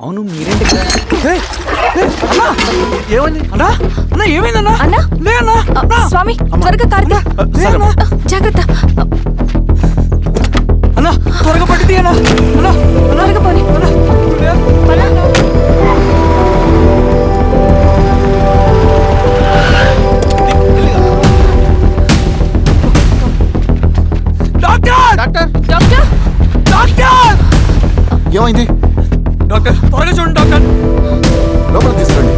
అవును మీరేంటి ఏమైంది అన్నా? అన్నా ఏమైందన్నా? అన్నా లే అన్నా. స్వామి త్వరగా కారుతా జాగ్రత్త అన్నా త్వరగా పట్టింది అన్నా. అన్నా త్వరగా పోనీ డాక్టర్ డాక్టర్ డాక్టర్ డాక్టర్ ఏమైంది? డాక్టర్ త్వరగా చూడండి డాక్టర్. లోపల తీసుకురండి.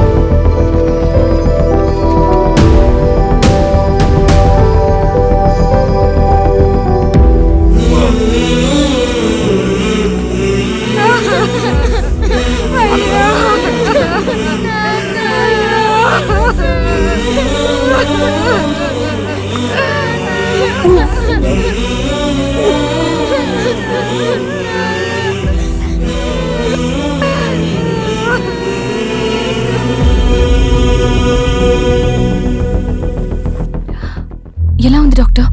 ఎలా ఉంది డాక్టర్?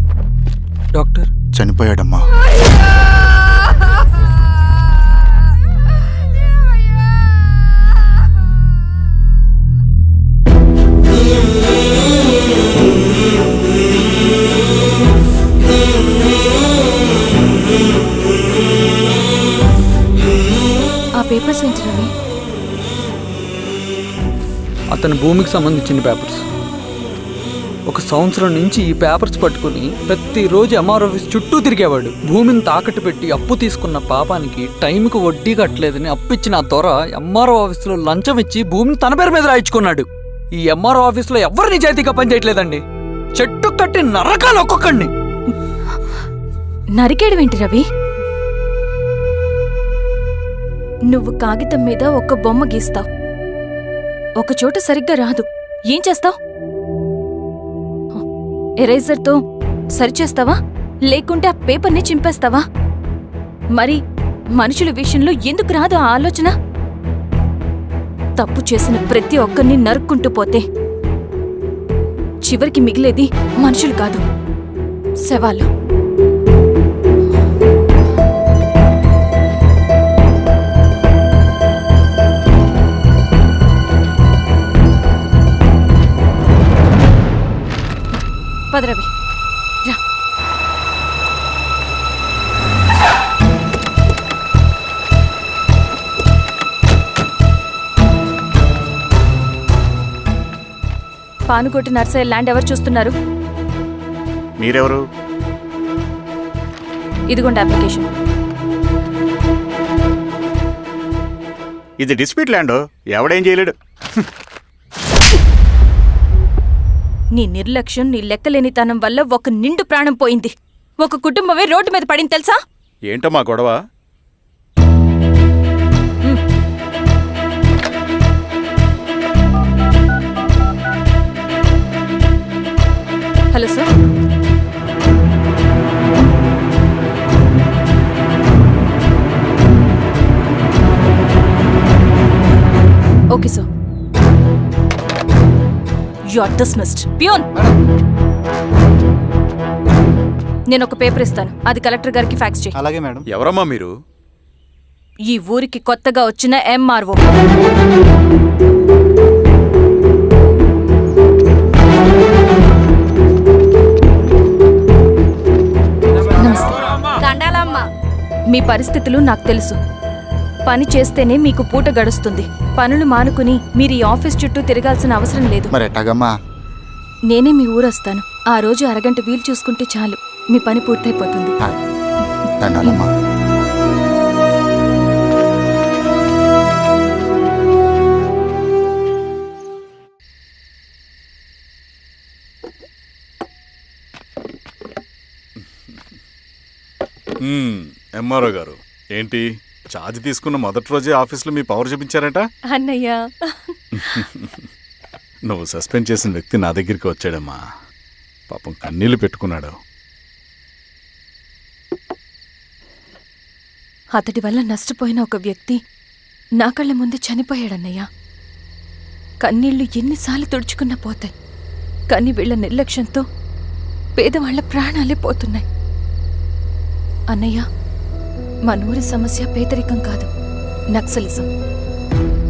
డాక్టర్ చనిపోయాడమ్మా. ఆ పేపర్స్ ఏంటి రవి? అతని భూమికి సంబంధించిన పేపర్స్. ఒక సంవత్సరం నుంచి ఈ పేపర్స్ పట్టుకుని ప్రతిరోజు ఎంఆర్ ఆఫీస్ చుట్టూ తిరిగేవాడు. భూమిని తాకట్టు పెట్టి అప్పు తీసుకున్న పాపానికి టైంకి వడ్డీ కట్టలేదని అప్పిచ్చిన ఆ దొర ఎంఆర్ఓ ఆఫీస్లో లంచం ఇచ్చి భూమిని తన పేరు మీద రాయించుకున్నాడు. ఈ ఎంఆర్ఓ ఆఫీస్లో ఎవరు నిజాయితీగా పనిచేయట్లేదండి. చెట్టు కట్టి నరకాలు ఒక్కొక్కడిని. నరికేయడం ఏంటి రవి? నువ్వు కాగితం మీద ఒక బొమ్మ గీస్తావు, ఒక చోట సరిగ్గా రాదు, ఏం చేస్తావు? ఎరేజర్తో సరిచేస్తావా లేకుంటే ఆ పేపర్ని చింపేస్తావా? మరి మనుషుల విషయంలో ఎందుకు రాదు ఆ ఆలోచన? తప్పు చేసిన ప్రతి ఒక్కరిని నరుక్కుంటూ పోతే చివరికి మిగిలేది మనుషులు కాదు, శవాలు. పదరవి రా. పానుకోటి నర్సయ్య ల్యాండ్ ఎవరు చూస్తున్నారు? మీరెవరు? ఇదిగోండి అప్లికేషన్. ఇది డిస్ప్యూట్ ల్యాండ్, ఎవడేం చేయలేడు. నీ నిర్లక్ష్యం, నీ లెక్కలేనితనం వల్ల ఒక నిండు ప్రాణం పోయింది. ఒక కుటుంబమే రోడ్డు మీద పడింది తెలుసా? ఏంటో మా గొడవ? Hello sir. Okay sir. You are dismissed. Peon, నేను ఒక పేపర్ ఇస్తాను, అది కలెక్టర్ గారికి ఫ్యాక్స్ చేయి. అలాగే మేడం. ఎవరమ్మా మీరు? ఈ ఊరికి కొత్తగా వచ్చిన ఎంఆర్ఓ. మీ పరిస్థితులు నాకు తెలుసు. పని చేస్తేనే మీకు పూట గడుస్తుంది. పనులు మానుకుని మీరు ఈ ఆఫీస్ చుట్టూ తిరగాల్సిన అవసరం లేదు. మరి ఎట్టాగమ్మా? నేనే మీ ఊరొస్తాను. ఆ రోజు అరగంట వీలు చూసుకుంటే చాలు, మీ పని పూర్తయిపోతుంది. దండాలమ్మా. ఎంఆర్ఓ గారు ఏంటి ఛార్జ్ తీసుకున్న మొదటి రోజే ఆఫీస్లో మీ పవర్ చూపించారట? అన్నయ్య, నువ్వు సస్పెండ్ చేసిన వ్యక్తి నా దగ్గరికి వచ్చాడమ్మా. పాపం కన్నీళ్లు పెట్టుకున్నాడు. అతడి వల్ల నష్టపోయిన ఒక వ్యక్తి నా కళ్ళ ముందు చనిపోయాడన్నయ్య. కన్నీళ్లు ఎన్నిసార్లు తుడుచుకున్నా పోతాయి, కానీ వీళ్ల నిర్లక్ష్యంతో పేదవాళ్ల ప్రాణాలే పోతున్నాయి. అన్నయ్య, మన ఊరి సమస్య పేదరికం కాదు, నక్సలిజం.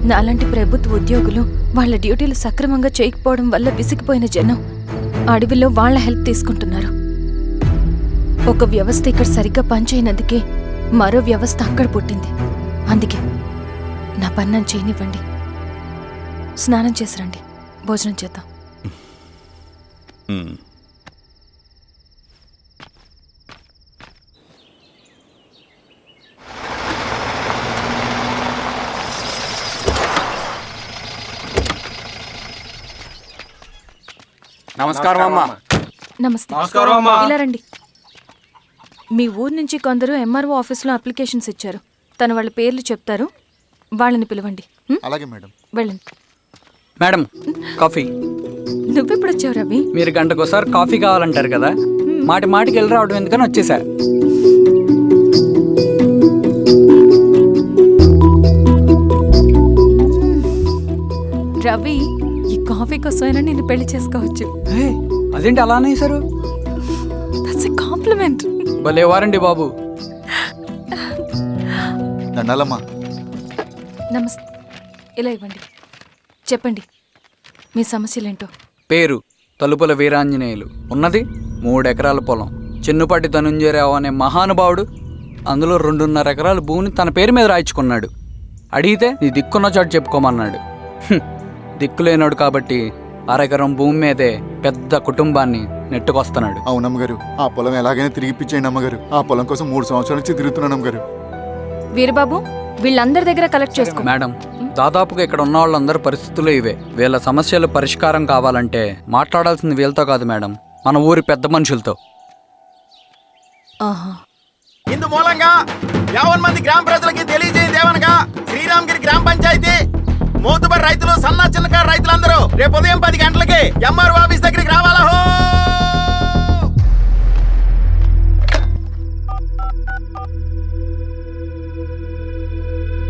నాలాంటి ప్రభుత్వ ఉద్యోగులు వాళ్ళ డ్యూటీలు సక్రమంగా చేయకపోవడం వల్ల విసిగిపోయిన జనం అడవిలో వాళ్ళ హెల్ప్ తీసుకుంటున్నారు. ఒక వ్యవస్థ ఇక్కడ సరిగ్గా పనిచేయనందుకే మరో వ్యవస్థ అక్కడ పుట్టింది. అందుకే నా పన్నం చేయనివ్వండి. స్నానం చేసి రండి, భోజనం చేద్దాం. ఉమ్. నమస్కారం అమ్మా. నమస్తే. ఇలా రండి. మీ ఊరు నుంచి కొందరు ఎంఆర్ఓ ఆఫీస్లో అప్లికేషన్స్ ఇచ్చారు. తను వాళ్ళ పేర్లు చెప్తారు, వాళ్ళని పిలవండి. అలాగే మేడం. వెళ్ళండి. Madam, coffee. నువ్వెప్పుడు వచ్చావు రవి? మీరు గంటకోసారి కాఫీ కావాలంటారు కదా, మాటి మాటికి వెళ్ళి రావడం ఎందుకని వచ్చేసా. రవి, ఈ కాఫీ కోసమైనా నేను పెళ్లి చేసుకోవచ్చు. హే, అదేంటి అలా అనేసారు? That's a compliment. భలే వారండి బాబు. దండాలమ్మా. నమస్తే. ఇలా ఇవ్వండి. చెప్పండి, మీ సమస్యలేంటో. పేరు తలుపుల వీరాంజనేయులు. ఉన్నది 3 ఎకరాల పొలం. చిన్నుపాటి ధనుంజయరావు అనే మహానుభావుడు అందులో 2.5 ఎకరాల భూమిని తన పేరు మీద రాయించుకున్నాడు. అడిగితే నీ దిక్కున్న చోటు చెప్పుకోమన్నాడు. దిక్కులేనాడు కాబట్టి 1/2 ఎకరం భూమి మీదే పెద్ద కుటుంబాన్ని నెట్టుకొస్తున్నాడు. అవునమ్మగారు, ఆ పొలం ఎలాగైనా తిరిగి ఇప్పించేయండి అమ్మగారు. ఆ పొలం కోసం 3 సంవత్సరాల నుంచి తిరుగుతున్నాను అమ్మగారు. వీరబాబు, వీళ్ళందరి దగ్గర కలెక్ట్ చేసుకో. మేడం, దాదాపుగా ఇక్కడ ఉన్న వాళ్ళందరి పరిస్థితులు ఇవే. వీళ్ళ సమస్యలు పరిష్కారం కావాలంటే మాట్లాడాల్సింది వీళ్ళతో కాదు మేడం, మన ఊరి పెద్ద మనుషులతో. ఆహా. ఇందు మూలంగా 50 మంది గ్రామ ప్రజలకి తెలియజేయదేవనగా శ్రీరామగిరి గ్రామ పంచాయతీ మోతుబడి రైతులు, సన్న చిన్నకారు రైతులందరూ రేపు ఉదయం 10 గంటలకి ఎంఆర్ఓ ఆఫీస్ దగ్గరికి రావాలా.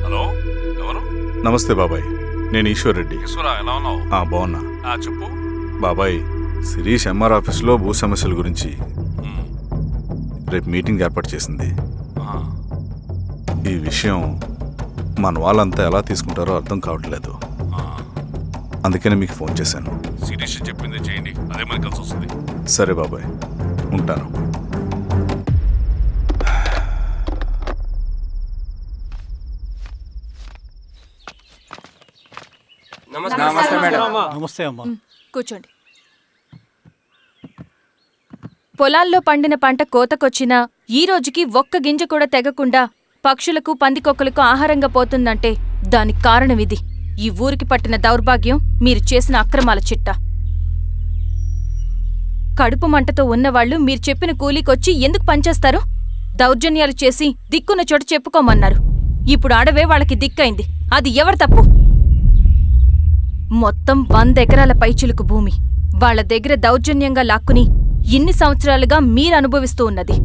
హలో, ఎవరు? నమస్తే బాబాయ్, నేను ఈశ్వర్ రెడ్డి. ఎలా ఉన్నావు? బాగున్నా. చెప్పు. బాబాయ్, శిరీష్ ఎంఆర్ ఆఫీస్లో భూ సమస్యల గురించి రేపు మీటింగ్ ఏర్పాటు చేసింది. ఈ విషయం మన వాళ్ళంతా ఎలా తీసుకుంటారో అర్థం కావట్లేదు. అందుకనే మీకు ఫోన్ చేశాను. శిరీష్ చెప్పింది చేయండి, అదే మనకి కలిసి వస్తుంది. సరే బాబాయ్, ఉంటాను. నమస్తే మేడం. నమస్తే అమ్మా. కూర్చోండి. పొలాల్లో పండిన పంట కోతకొచ్చినా ఈ రోజుకి ఒక్క గింజ కూడా తెగకుండా పక్షులకు, పందికొక్కలకు ఆహారంగా పోతుందంటే దానికి కారణం ఇది. ఈ ఊరికి పట్టిన దౌర్భాగ్యం మీరు చేసిన అక్రమాల చిట్టా. కడుపు మంటతో ఉన్నవాళ్లు మీరు చెప్పిన కూలీకొచ్చి ఎందుకు పనిచేస్తారు? దౌర్జన్యాలు చేసి దిక్కున్న చోట చెప్పుకోమన్నారు. ఇప్పుడు అడవే వాళ్ళకి దిక్కైంది. అది ఎవరి తప్పు? మొత్తం 100 ఎకరాల పైచిలుకు భూమి వాళ్ళ దగ్గర దౌర్జన్యంగా లాక్కుని ఇన్ని సంవత్సరాలుగా మీరు అనుభవిస్తూ ఉన్నది.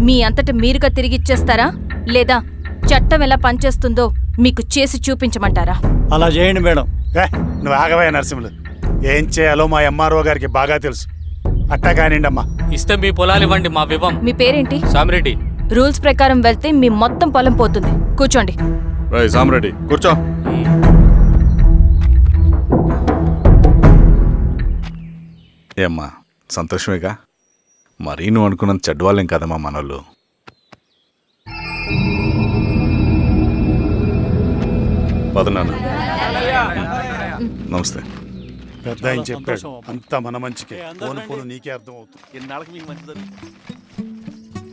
మీ అంతట మీరుగా తిరిగిచ్చేస్తారా, లేదా చట్టం ఎలా పనిచేస్తుందో మీకు చేసి చూపించమంటారా? అలా చేయండి మేడం. నువ్వు ఆగవయ్య నరసింహులు. ఏం చేయాలో మా ఎంఆర్ఓ గారికి బాగా తెలుసు. అట్టా కానివ్వండమ్మా. ఇస్తే మీ పొలాలు ఇవ్వండి, మా వివం. మీ పేరేంటి? సామిరెడ్డి. రూల్స్ ప్రకారం వెళ్తే మీ మొత్తం పొలం పోతుంది. కూర్చోండి. రై సామరెడ్డి, కూర్చో. ఏమ్మా, సంతోషమేగా? మరీ నువ్వు అనుకున్నంత చెడ్డవాళ్ళేం కదమ్మా మనోళ్ళు. పదనాన్న. నమస్తే. పెద్ద ఆయన చెప్పాడు, అంతా మన మంచికే. పోను పోను నీకే అర్థం అవుతుంది. ఎన్నాళ్ళకి మీకు మంచి